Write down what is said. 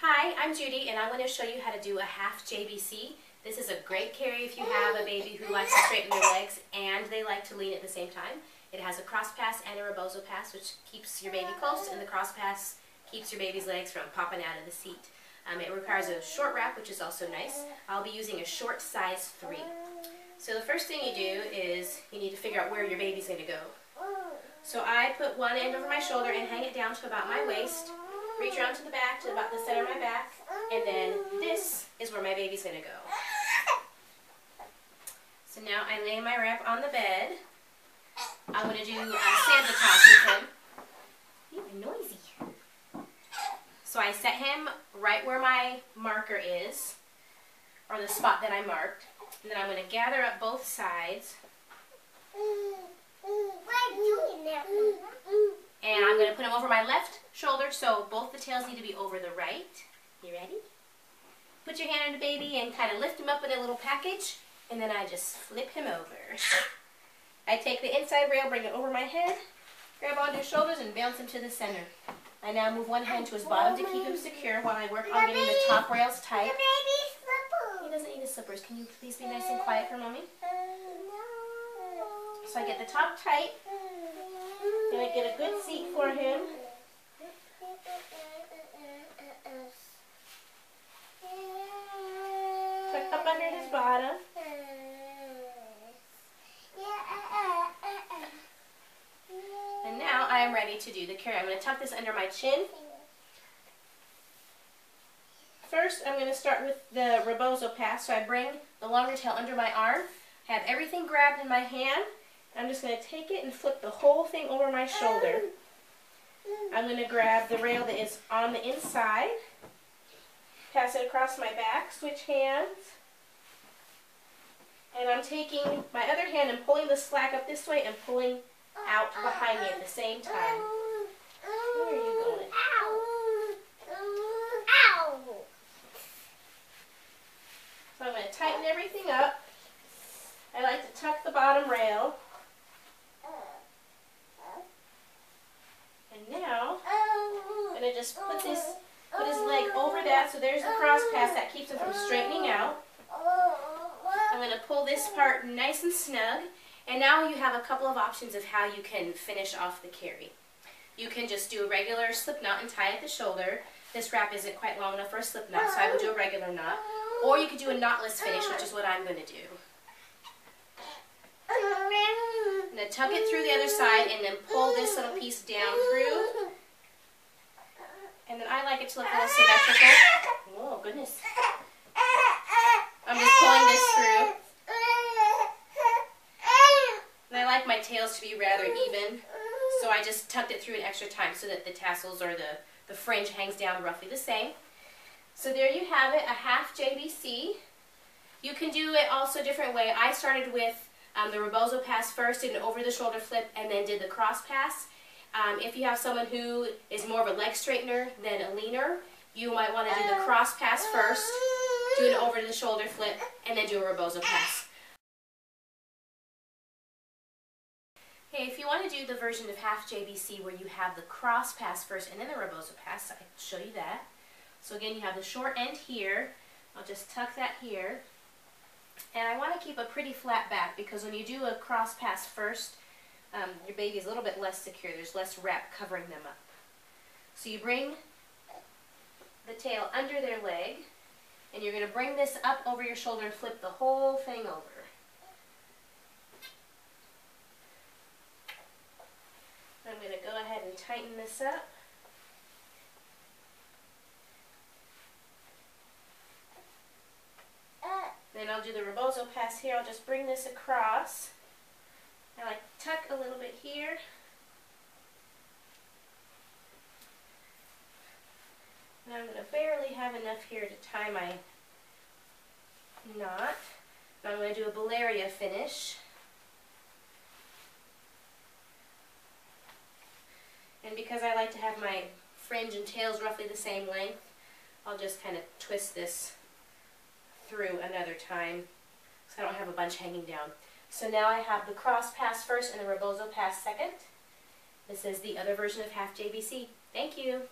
Hi, I'm Judy, and I'm going to show you how to do a half JBC. This is a great carry if you have a baby who likes to straighten their legs and they like to lean at the same time. It has a cross pass and a rebozo pass, which keeps your baby close, and the cross pass keeps your baby's legs from popping out of the seat. It requires a short wrap, which is also nice. I'll be using a short size 3. So the first thing you do is you need to figure out where your baby's going to go. So I put one end over my shoulder and hang it down to about my waist. Reach around to the back, to about the center of my back, and then this is where my baby's going to go. So now I lay my wrap on the bed. I'm going to do Santa toss with him. He's noisy. So I set him right where my marker is, or the spot that I marked. And then I'm going to gather up both sides. And I'm going to put him over my left shoulder, so both the tails need to be over the right. You ready? Put your hand on the baby and kind of lift him up in a little package, and then I just flip him over. I take the inside rail, bring it over my head, grab onto his shoulders, and bounce him to the center. I now move one hand to his bottom to keep him secure while I work on getting the top rails tight. He doesn't need his slippers. Can you please be nice and quiet for Mommy? So I get the top tight. Then I get a good seat for him. Tuck up under his bottom. And now I am ready to do the carry. I'm going to tuck this under my chin. First, I'm going to start with the rebozo pass. So I bring the longer tail under my arm, have everything grabbed in my hand. I'm just going to take it and flip the whole thing over my shoulder. I'm going to grab the rail that is on the inside, pass it across my back, switch hands, and I'm taking my other hand and pulling the slack up this way and pulling out behind me at the same time. Where are you going? So I'm going to tighten everything up. I like to tuck the bottom rail. And now, I'm going to just put his leg over that, so there's the cross pass that keeps him from straightening out. I'm going to pull this part nice and snug, and now you have a couple of options of how you can finish off the carry. You can just do a regular slip knot and tie at the shoulder. This wrap isn't quite long enough for a slip knot, so I would do a regular knot. Or you could do a knotless finish, which is what I'm going to do. I'm going to tuck it through the other side and then pull this little piece down through. And then I like it to look a little symmetrical. Oh, goodness. I'm just pulling this through. And I like my tails to be rather even, so I just tucked it through an extra time so that the tassels or the fringe hangs down roughly the same. So there you have it, a half JBC. You can do it also a different way. I started with the rebozo pass first, did an over-the-shoulder flip, and then did the cross pass. If you have someone who is more of a leg straightener than a leaner, you might want to do the cross pass first, do an over-the-shoulder flip, and then do a rebozo pass. Okay, if you want to do the version of half JBC where you have the cross pass first and then the rebozo pass, I can show you that. So again, you have the short end here. I'll just tuck that here. And I want to keep a pretty flat back because when you do a cross pass first, your baby is a little bit less secure. There's less wrap covering them up. So you bring the tail under their leg, and you're going to bring this up over your shoulder and flip the whole thing over. I'm going to go ahead and tighten this up. Then I'll do the rebozo pass here. I'll just bring this across. I like to tuck a little bit here. And I'm going to barely have enough here to tie my knot. And I'm going to do a Balearia finish. And because I like to have my fringe and tails roughly the same length, I'll just kind of twist this through another time so I don't have a bunch hanging down. So now I have the cross pass first and the rebozo pass second. This is the other version of half JBC. Thank you.